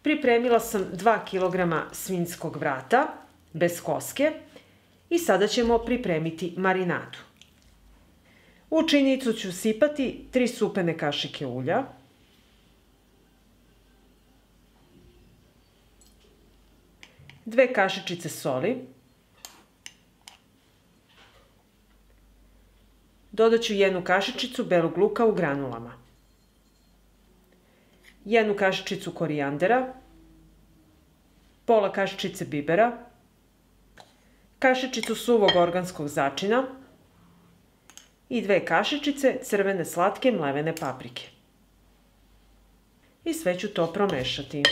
Pripremila sam 2 kg svinjskog vrata, bez koske, i sada ćemo pripremiti marinadu. U činjenicu ću sipati 3 supene kašike ulja, 2 kašičice soli, dodat ću 1 kašičicu belog luka u granulama, 1 kašičicu korijandera, pola kašičice bibera, kašičicu suvog organskog začina i 2 kašičice crvene slatke mlevene paprike. I sve ću to promešati.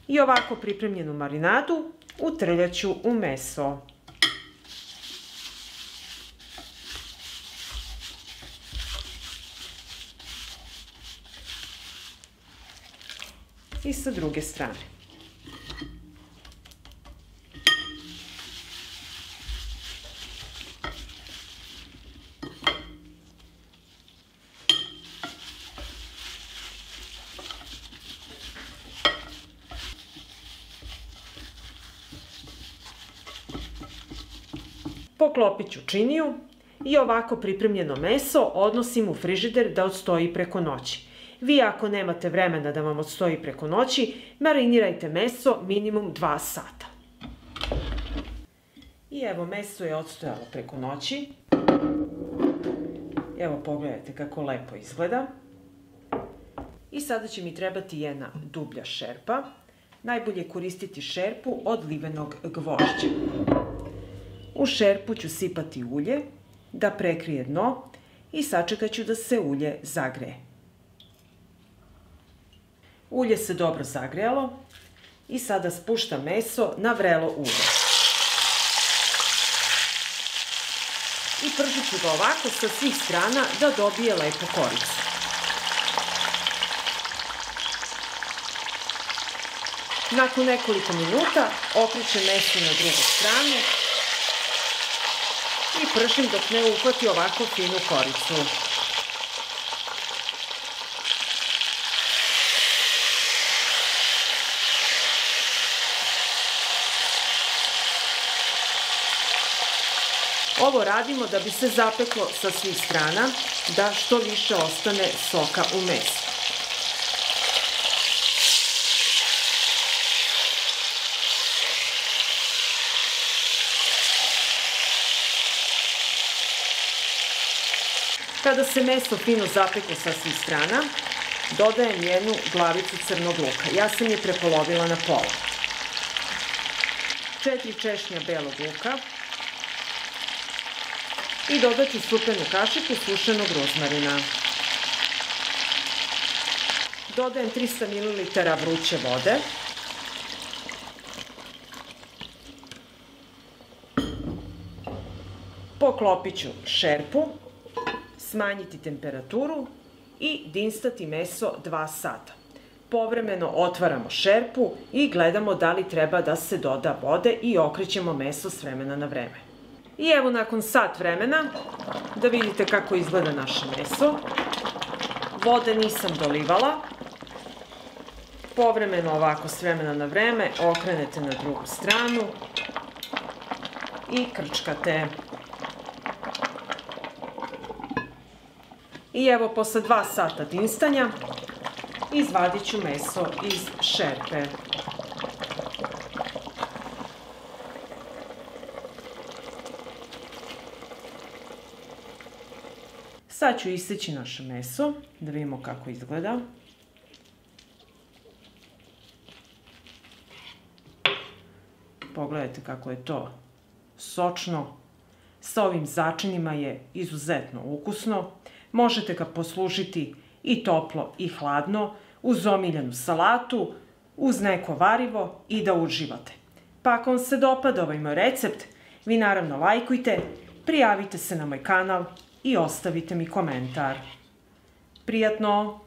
I ovako pripremljenu marinadu utrljat ću u meso. I sa druge strane. Poklopit ću činiju i ovako pripremljeno meso odnosim u frižider da odstoji preko noći. Vi ako nemate vremena da vam odstoji preko noći, marinirajte meso minimum 2 sata. I evo, meso je odstojalo preko noći. Evo, pogledajte kako lepo izgleda. I sada će mi trebati jedna dublja šerpa. Najbolje koristiti šerpu od livenog gvožđa. U šerpu ću sipati ulje da prekrije dno i sačekat ću da se ulje zagreje. Ulje se dobro zagrejalo i sada spuštam meso na vrelo ulje. I pržit ću ga ovako sa svih strana da dobije lepu koricu. Nakon nekoliko minuta okrećem meso na drugu stranu i pršim dok ne uhvati ovako finu koricu. Ovo radimo da bi se zapeklo sa svih strana, da što više ostane soka u mesu. Kada se meso fino zapeklo sa svih strana, dodajem 1 glavicu crnog luka. Ja sam je prepolovila na pola. 4 češnja belog luka i dodat ću supenu kašiku sušenog ruzmarina. Dodajem 300 ml vruće vode. Poklopit ću šerpu, smanjiti temperaturu i dinstati meso 2 sata. Povremeno otvaramo šerpu i gledamo da li treba da se doda vode i okrećemo meso s vremena na vreme. I evo, nakon sat vremena, da vidite kako izgleda naše meso. Vode nisam dolivala. Povremeno ovako s vremena na vreme okrenete na drugu stranu i krčkate. I evo, posle 2 sata dinstanja, izvadit ću meso iz šerpe. Sad ću iseći naše meso, da vidimo kako izgleda. Pogledajte kako je to sočno. Sa ovim začinima je izuzetno ukusno. Možete ga poslužiti i toplo i hladno, uz omiljenu salatu, uz neko varivo i da uživate. Pa ako vam se dopada ovaj moj recept, vi naravno lajkujte, prijavite se na moj kanal i ostavite mi komentar. Prijatno!